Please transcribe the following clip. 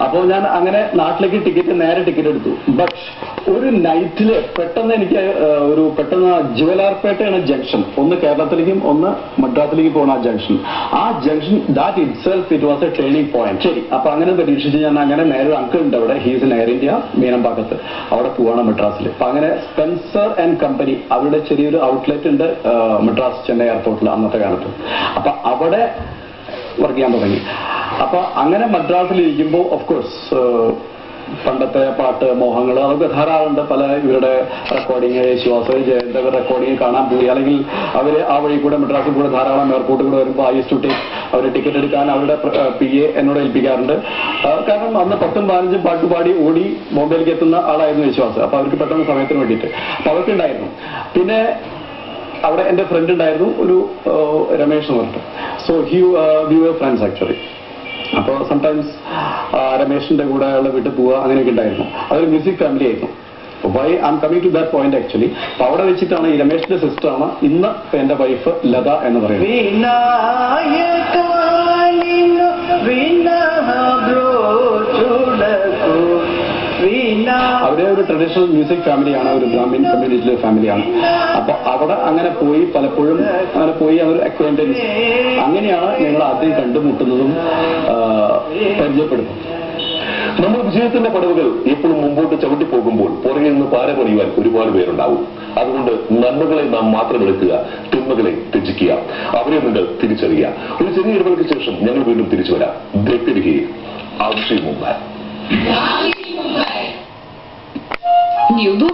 അപ്പോൾ ഞാൻ അങ്ങനെ നാട്ടിലേക്ക് നേരെ ടിക്കറ്റ് എടുത്തു. ബട്ട് ഒരു നൈറ്റില് പെട്ടെന്ന് എനിക്ക് പെട്ടെന്ന് ജുവലാർപേട്ടയാണ് ജംഗ്ഷൻ, ഒന്ന് കേരളത്തിലേക്കും ഒന്ന് മദ്രാസിലേക്ക് പോകുന്ന ആ junction that it was A training point. ശരി, അപ്പൊ അങ്ങനെ പരീക്ഷിച്ച് ഞാൻ അങ്ങനെ നേരെ അങ്കിൾ ഉണ്ട് അവിടെ, ഹീസ് ഇൻ എയർ ഇന്ത്യ മീനമ്പാക്കത്ത്, അവിടെ പോവാണ് മദ്രാസിൽ. അപ്പൊ അങ്ങനെ സ്പെൻസർ ആൻഡ് കമ്പനി അവരുടെ ചെറിയൊരു ഔട്ട്ലെറ്റ് ഉണ്ട് മദ്രാസ് ചെന്നൈ എയർപോർട്ടിൽ അന്നത്തെ കാലത്ത്. അപ്പൊ അവിടെ വർക്ക് ചെയ്യാൻ തുടങ്ങി. അപ്പൊ അങ്ങനെ മദ്രാസിലിരിക്കുമ്പോൾ ഓഫ് കോഴ്സ് പണ്ടത്തെ പാട്ട് മോഹങ്ങൾ അതൊക്കെ ധാരാളമുണ്ട്. പല ഇവരുടെ റെക്കോർഡിങ്, യേശുദാസ്, ജയന്ത റെക്കോർഡിങ് കാണാൻ പോയി. അല്ലെങ്കിൽ അവർ ആ വഴി കൂടെ മദ്രാസിൽ കൂടെ ധാരാളം എയർപോർട്ടിൽ കൂടെ വരുമ്പോൾ ഐ യൂസ് ടു ടേക്ക് അവർ ടിക്കറ്റ് എടുക്കാൻ അവരുടെ PA എന്നോട് ഏൽപ്പിക്കാറുണ്ട്. കാരണം അന്ന് 10ഉം 15ഉം പാട്ടുപാടി ഓടി ബോംബെയിലേക്ക് എത്തുന്ന ആളായിരുന്നു യേശുദാസ്. അപ്പൊ അവർക്ക് പെട്ടെന്ന് സമയത്തിന് വേണ്ടിയിട്ട് അപ്പൊ അവർക്കുണ്ടായിരുന്നു. പിന്നെ അവിടെ എൻ്റെ ഫ്രണ്ട് ഉണ്ടായിരുന്നു, ഒരു രമേഷ് എന്ന് പറഞ്ഞിട്ട്. So we were friends actually. അപ്പോൾ സംടൈംസ് രമേഷിന്റെ കൂടെ അയാളുടെ വീട്ടിൽ പോവുക അങ്ങനെയൊക്കെ ഉണ്ടായിരുന്നു. അതൊരു മ്യൂസിക് ഫാമിലി ആയിരുന്നു. Why I am coming to that point actually. അപ്പൊ അവിടെ വെച്ചിട്ടാണ് ഈ രമേഷിന്റെ സിസ്റ്ററാണ് ഇന്ന് എന്റെ വൈഫ് ലത എന്ന് പറയുന്നത്. അവരെ ഒരു ട്രഡീഷണൽ മ്യൂസിക് ഫാമിലിയാണ്, ഒരു ബ്രാഹ്മിൻ കമ്മ്യൂണിറ്റിയിലെ ഫാമിലിയാണ്. അപ്പൊ അവിടെ അങ്ങനെ പോയി പലപ്പോഴും അങ്ങനെ പോയി അവർ അക്വൈൻറ്റൻസ്, അങ്ങനെയാണ് ഞങ്ങൾ ആദ്യം കണ്ടുമുട്ടുന്നതും പരിചയപ്പെടുന്നത്. നമ്മൾ വിജയത്തിന്റെ പടവുകൾ എപ്പോഴും മുമ്പോട്ട് ചവിട്ടി പോകുമ്പോൾ പുറകെ നിന്ന് പാര പണിയുവാൻ ഒരുപാട് പേരുണ്ടാവും. അതുകൊണ്ട് നന്മകളെ നാം മാത്രം എടുക്കുക, തിന്മകളെ ത്യജിക്കുക, അവരെ നിങ്ങൾ തിരിച്ചറിയുക. ഒരു ചെറിയ ഇടവേളയ്ക്ക് ശേഷം ഞങ്ങൾ വീണ്ടും തിരിച്ചു വരാം. ബ്രേക്ക് ആവശ്യം മുമ്പ്